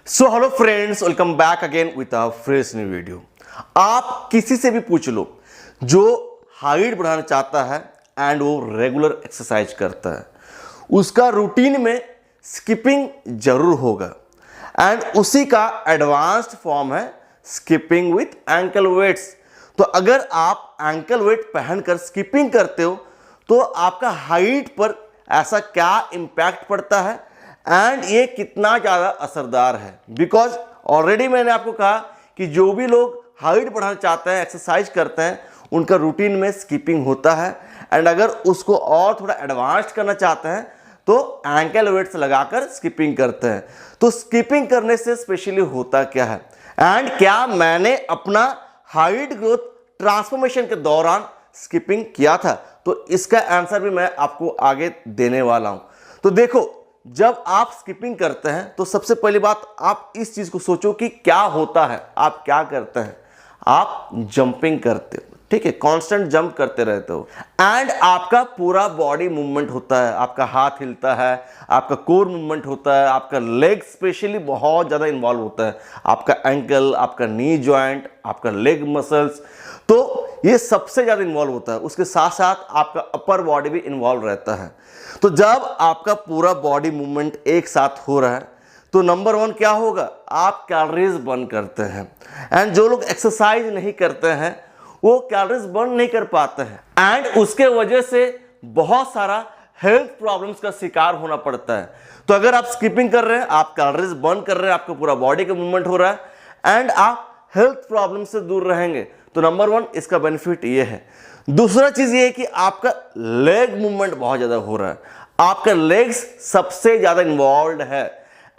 So hello friends, welcome back again with a fresh new video. आप किसी से भी पूछ लो जो हाइट बढ़ाना चाहता है एंड वो रेगुलर एक्सरसाइज करता है, उसका रूटीन में स्किपिंग जरूर होगा एंड उसी का एडवांस्ड फॉर्म है स्किपिंग विथ एंकल वेट्स। तो अगर आप एंकल वेट पहनकर स्किपिंग करते हो तो आपका हाइट पर ऐसा क्या इम्पैक्ट पड़ता है एंड ये कितना ज़्यादा असरदार है। बिकॉज ऑलरेडी मैंने आपको कहा कि जो भी लोग हाइट बढ़ाना चाहते हैं, एक्सरसाइज करते हैं, उनका रूटीन में स्किपिंग होता है एंड अगर उसको और थोड़ा एडवांस करना चाहते हैं तो एंकल वेट्स लगाकर स्किपिंग करते हैं। तो स्किपिंग करने से स्पेशली होता क्या है एंड क्या मैंने अपना हाइट ग्रोथ ट्रांसफॉर्मेशन के दौरान स्किपिंग किया था, तो इसका आंसर भी मैं आपको आगे देने वाला हूं। तो देखो, जब आप स्किपिंग करते हैं तो सबसे पहली बात आप इस चीज को सोचो कि क्या होता है। आप क्या करते हैं? आप जंपिंग करते हो, ठीक है, कांस्टेंट जंप करते रहते हो एंड आपका पूरा बॉडी मूवमेंट होता है। आपका हाथ हिलता है, आपका कोर मूवमेंट होता है, आपका लेग स्पेशली बहुत ज़्यादा इन्वॉल्व होता है, आपका एंकल, आपका नी जॉइंट, आपका लेग मसल्स, तो ये सबसे ज़्यादा इन्वॉल्व होता है। उसके साथ साथ आपका अपर बॉडी भी इन्वॉल्व रहता है। तो जब आपका पूरा बॉडी मूवमेंट एक साथ हो रहा है तो नंबर वन क्या होगा, आप कैलोरीज बर्न करते हैं एंड जो लोग एक्सरसाइज नहीं करते हैं वो कैलोरीज बर्न नहीं कर पाते हैं एंड उसके वजह से बहुत सारा हेल्थ प्रॉब्लम्स का शिकार होना पड़ता है। तो अगर आप स्किपिंग कर रहे हैं, आप कैलोरीज बर्न कर रहे हैं, आपका पूरा बॉडी का मूवमेंट हो रहा है एंड आप हेल्थ प्रॉब्लम से दूर रहेंगे। तो नंबर वन इसका बेनिफिट ये है। दूसरा चीज ये है कि आपका लेग मूवमेंट बहुत ज्यादा हो रहा है, आपका लेग्स सबसे ज्यादा इन्वॉल्व है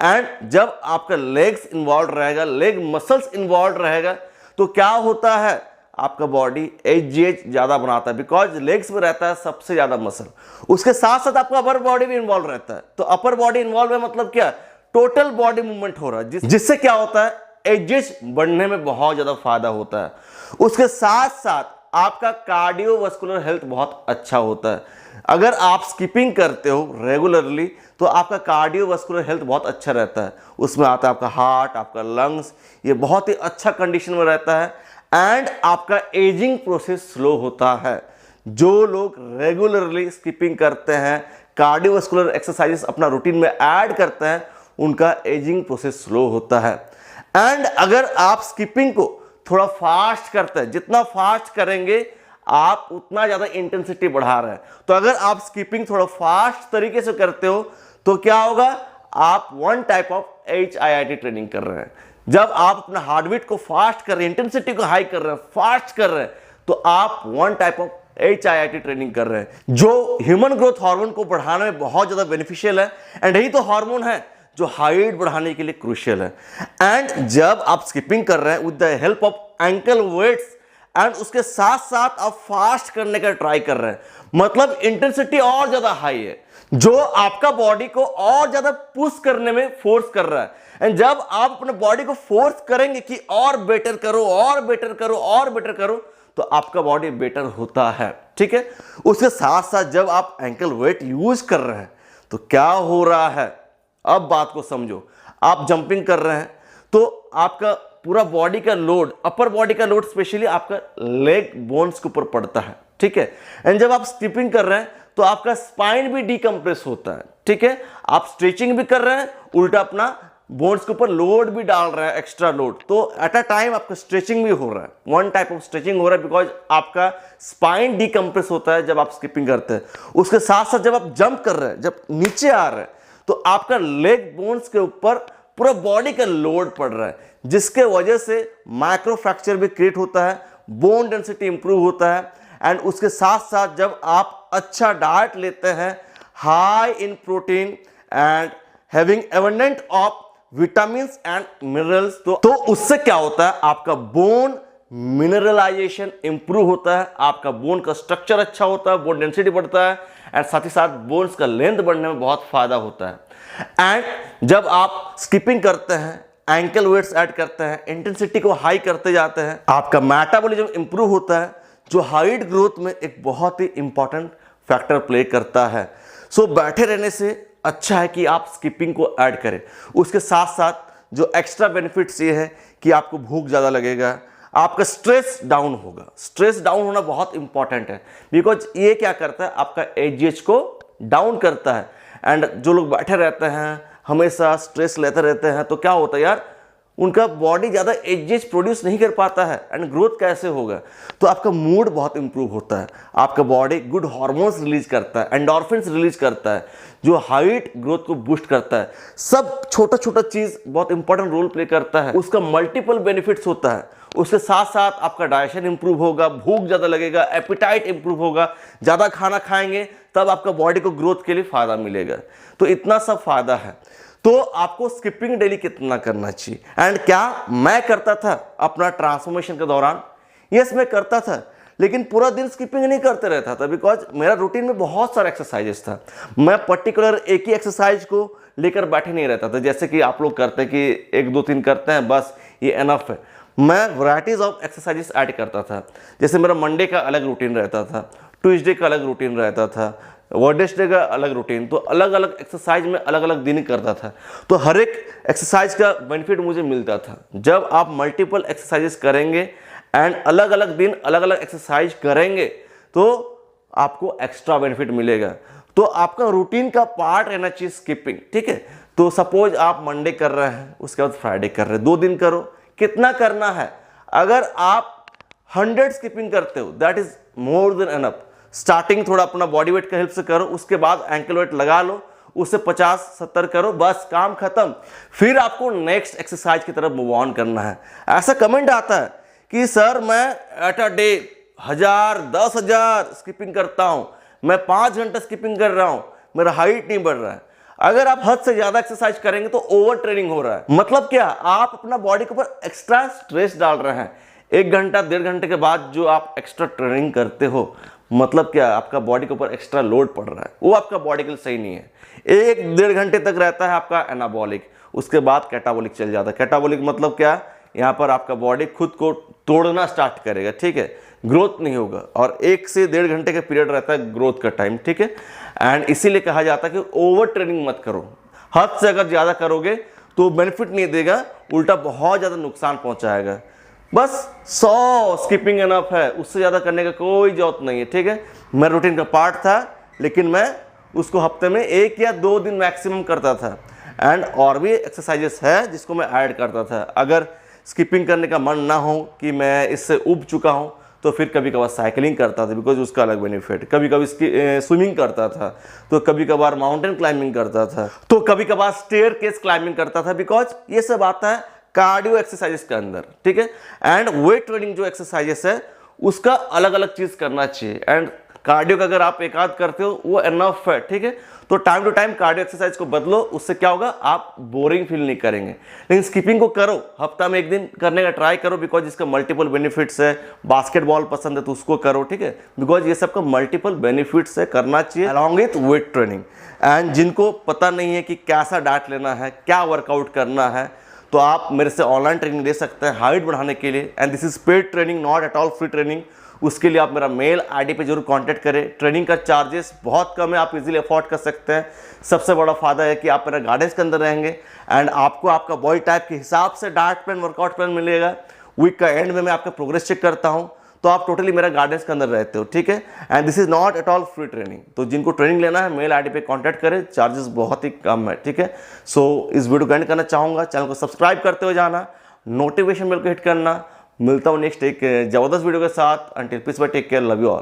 एंड जब आपका लेग्स इन्वॉल्व रहेगा, लेग मसल्स इन्वॉल्व रहेगा, तो क्या होता है, आपका बॉडी एच ज्यादा बनाता है बिकॉज लेग्स में रहता है सबसे ज्यादा मसल। उसके साथ साथ आपका अपर बॉडी भी इन्वॉल्व रहता है। तो अपर बॉडी इन्वॉल्व है मतलब क्या, टोटल बॉडी मूवमेंट हो रहा है, जिससे क्या होता है, एजेस बढ़ने में बहुत ज्यादा फायदा होता है। उसके साथ साथ आपका कार्डियोवास्कुलर हेल्थ बहुत अच्छा होता है। अगर आप स्किपिंग करते हो रेगुलरली तो आपका कार्डियोवास्कुलर हेल्थ बहुत अच्छा रहता है। उसमें आता है आपका हार्ट, आपका लंग्स, ये बहुत ही अच्छा कंडीशन में रहता है एंड आपका एजिंग प्रोसेस स्लो होता है। जो लोग रेगुलरली स्किपिंग करते हैं, कार्डियोवास्कुलर एक्सरसाइजेस अपना रूटीन में ऐड करते हैं, उनका एजिंग प्रोसेस स्लो होता है। एंड अगर आप स्किपिंग को थोड़ा फास्ट करते हैं, जितना फास्ट करेंगे आप उतना ज्यादा इंटेंसिटी बढ़ा रहे हैं। तो अगर आप स्किपिंग थोड़ा फास्ट तरीके से करते हो तो क्या होगा, आप one type of HIIT training कर रहे हैं। जब आप अपना हार्टबीट को फास्ट कर रहे हैं, इंटेंसिटी को हाई कर रहे हैं, फास्ट कर रहे हैं, तो आप one type of HIIT training कर रहे हैं जो ह्यूमन ग्रोथ हार्मोन को बढ़ाने में बहुत ज्यादा बेनिफिशियल है एंड यही तो हार्मोन है जो हाइट बढ़ाने के लिए क्रूशियल है। एंड जब आप स्किपिंग कर रहे हैं with the help of ankle weights and उसके साथ साथ आप फास्ट करने का ट्राई कर रहे हैं, मतलब इंटेंसिटी और ज्यादा हाई है जो आपका बॉडी को और ज्यादा पुश करने में फोर्स कर रहा है। एंड जब आप अपने बॉडी को फोर्स करेंगे कि और बेटर करो, और बेटर करो, और बेटर करो, तो आपका बॉडी बेटर होता है, ठीक है। उसके साथ साथ जब आप एंकल वेट यूज कर रहे हैं तो क्या हो रहा है, अब बात को समझो। आप जंपिंग कर रहे हैं तो आपका पूरा बॉडी का लोड, अपर बॉडी का लोड स्पेशली आपका लेग बोन्स के ऊपर पड़ता है, ठीक है। एंड जब आप स्किपिंग कर रहे हैं तो आपका स्पाइन भी डीकंप्रेस होता है, ठीक है। आप स्ट्रेचिंग भी कर रहे हैं, उल्टा अपना बोन्स के ऊपर लोड भी डाल रहे हैं, एक्स्ट्रा लोड। तो एट अ टाइम आपका स्ट्रेचिंग भी हो रहा है, वन टाइप ऑफ स्ट्रेचिंग हो रहा है बिकॉज आपका स्पाइन डीकंप्रेस होता है जब आप स्किपिंग करते हैं। उसके साथ साथ जब आप जंप कर रहे हैं, जब नीचे आ रहे हैं, तो आपका लेग बोन्स के ऊपर पूरा बॉडी का लोड पड़ रहा है, जिसके वजह से माइक्रो फ्रैक्चर भी क्रिएट होता है, बोन डेंसिटी इंप्रूव होता है एंड उसके साथ साथ जब आप अच्छा डाइट लेते हैं, high in protein and having abundant of vitamins and minerals, तो उससे क्या होता है, आपका बोन मिनरलाइजेशन इंप्रूव होता है, आपका बोन का स्ट्रक्चर अच्छा होता है, बोन डेंसिटी बढ़ता है एंड साथ ही साथ बोन्स का लेंथ बढ़ने में बहुत फायदा होता है। एंड जब आप स्किपिंग करते हैं, एंकल वेट्स ऐड करते हैं, इंटेंसिटी को हाई करते जाते हैं, आपका मेटाबॉलिज्म इंप्रूव होता है जो हाइट ग्रोथ में एक बहुत ही इंपॉर्टेंट फैक्टर प्ले करता है। सो बैठे रहने से अच्छा है कि आप स्किपिंग को ऐड करें। उसके साथ साथ जो एक्स्ट्रा बेनिफिट्स ये है कि आपको भूख ज़्यादा लगेगा, आपका स्ट्रेस डाउन होगा। स्ट्रेस डाउन होना बहुत इंपॉर्टेंट है, बिकॉज ये क्या करता है, आपका एजीएच को डाउन करता है। एंड जो लोग बैठे रहते हैं, हमेशा स्ट्रेस लेते रहते हैं, तो क्या होता है यार, उनका बॉडी ज़्यादा एजीएच प्रोड्यूस नहीं कर पाता है, एंड ग्रोथ कैसे होगा। तो आपका मूड बहुत इंप्रूव होता है, आपका बॉडी गुड हार्मोन्स रिलीज करता है, एंडोर्फिन्स रिलीज करता है, जो हाइट ग्रोथ को बूस्ट करता है। सब छोटा छोटा चीज़ बहुत इंपॉर्टेंट रोल प्ले करता है, उसका मल्टीपल बेनिफिट्स होता है। उसके साथ साथ आपका डाइजेशन इंप्रूव होगा, भूख ज़्यादा लगेगा, एपिटाइट इंप्रूव होगा, ज़्यादा खाना खाएंगे तब आपका बॉडी को ग्रोथ के लिए फ़ायदा मिलेगा। तो इतना सब फायदा है। तो आपको स्किपिंग डेली कितना करना चाहिए, एंड क्या मैं करता था अपना ट्रांसफॉर्मेशन के दौरान? यस, मैं करता था, लेकिन पूरा दिन स्किपिंग नहीं करते रहता था, बिकॉज मेरा रूटीन में बहुत सारा एक्सरसाइजेस था। मैं पर्टिकुलर एक ही एक्सरसाइज को लेकर बैठे नहीं रहता था, जैसे कि आप लोग करते हैं कि 1 2 3 करते हैं बस ये एनफ है। मैं वैराइटीज ऑफ एक्सरसाइजेस ऐड करता था। जैसे मेरा मंडे का अलग रूटीन रहता था, ट्यूसडे का अलग रूटीन रहता था, वेडनेसडे का अलग रूटीन। तो अलग अलग एक्सरसाइज में अलग अलग दिन करता था, तो हर एक एक्सरसाइज का बेनिफिट मुझे मिलता था। जब आप मल्टीपल एक्सरसाइजेस करेंगे एंड अलग अलग दिन अलग अलग एक्सरसाइज करेंगे तो आपको एक्स्ट्रा बेनिफिट मिलेगा। तो आपका रूटीन का पार्ट रहना चाहिए स्किपिंग, ठीक है। तो सपोज आप मंडे कर रहे हैं, उसके बाद फ्राइडे कर रहे हैं, 2 दिन करो। कितना करना है? अगर आप 100 स्किपिंग करते हो that is more than enough. Starting थोड़ा अपना बॉडी वेट का हेल्प से करो, उसके बाद एंकल वेट लगा लो, उससे 50-70 करो, बस काम खत्म। फिर आपको नेक्स्ट एक्सरसाइज की तरफ मूव ऑन करना है। ऐसा कमेंट आता है कि सर मैं एट अ डे 1000 10,000 स्किपिंग करता हूं, मैं 5 घंटा स्किपिंग कर रहा हूं, मेरा हाइट नहीं बढ़ रहा है। अगर आप हद से ज्यादा एक्सरसाइज करेंगे तो ओवर ट्रेनिंग हो रहा है। मतलब क्या, आप अपना बॉडी के ऊपर एक्स्ट्रा स्ट्रेस डाल रहे हैं। 1 घंटा 1.5 घंटे के बाद जो आप एक्स्ट्रा ट्रेनिंग करते हो, मतलब क्या, आपका बॉडी के ऊपर एक्स्ट्रा लोड पड़ रहा है, वो आपका बॉडी के लिए सही नहीं है। 1-1.5 घंटे तक रहता है आपका एनाबॉलिक, उसके बाद कैटाबॉलिक चल जाता है। कैटाबॉलिक मतलब क्या, यहाँ पर आपका बॉडी खुद को तोड़ना स्टार्ट करेगा, ठीक है, ग्रोथ नहीं होगा। और 1 से 1.5 घंटे का पीरियड रहता है ग्रोथ का टाइम, ठीक है। एंड इसीलिए कहा जाता है कि ओवर ट्रेनिंग मत करो। हद से अगर ज़्यादा करोगे तो बेनिफिट नहीं देगा, उल्टा बहुत ज़्यादा नुकसान पहुंचाएगा। बस 100 स्किपिंग एनफ है, उससे ज़्यादा करने का कोई जरूरत नहीं है, ठीक है। मेरा रूटीन का पार्ट था, लेकिन मैं उसको हफ्ते में 1 या 2 दिन मैक्सिमम करता था। एंड और भी एक्सरसाइजेस है जिसको मैं ऐड करता था। अगर स्किपिंग करने का मन ना हो कि मैं इससे उब चुका हूँ, तो फिर कभी कभार साइकिलिंग करता था, बिकॉज उसका अलग बेनिफिट। कभी कभी स्विमिंग करता था, तो कभी कभार माउंटेन क्लाइंबिंग करता था, तो कभी कभार स्टेयर केस क्लाइंबिंग करता था, बिकॉज ये सब आता है कार्डियो एक्सरसाइजेस के अंदर, ठीक है। एंड वेट ट्रेनिंग जो एक्सरसाइजेस है उसका अलग अलग चीज करना चाहिए। एंड कार्डियो का अगर आप एक आध करते हो वो एनफ है, ठीक है। तो time to time cardio exercise को बदलो, उससे क्या होगा, आप बोरिंग फील नहीं करेंगे। लेकिन स्किपिंग को करो, हफ्ता में 1 दिन करने का ट्राई करो, बिकॉज इसका मल्टीपल बेनिफिट्स है। बास्केटबॉल पसंद है तो उसको करो, ठीक है, बिकॉज ये सबका मल्टीपल बेनिफिट्स है, करना चाहिए along with weight training. And जिनको पता नहीं है कि कैसा डाइट लेना है, क्या वर्कआउट करना है, तो आप मेरे से ऑनलाइन ट्रेनिंग ले सकते हैं हाइट बढ़ाने के लिए। And this is paid training, not at all free training. उसके लिए आप मेरा मेल आईडी पे जरूर कांटेक्ट करें। ट्रेनिंग का चार्जेस बहुत कम है, आप इजीली अफोर्ड कर सकते हैं। सबसे बड़ा फायदा है कि आप मेरा गाइडेंस के अंदर रहेंगे एंड आपको आपका बॉडी टाइप के हिसाब से डाइट प्लान, वर्कआउट प्लान मिलेगा। वीक का एंड में मैं आपका प्रोग्रेस चेक करता हूँ, तो आप टोटली मेरा गाइडेंस के अंदर रहते हो, ठीक है। And this is not at all free training. तो जिनको ट्रेनिंग लेना है मेल आईडी पे कांटेक्ट करें, चार्जेस बहुत ही कम है, ठीक है। सो इस वीडियो को एंड करना चाहूँगा, चैनल को सब्सक्राइब करते हुए जाना, नोटिफिकेशन बेल को हिट करना। मिलता हूँ नेक्स्ट एक जबरदस्त वीडियो के साथ। Until peace bye, take care, love you all.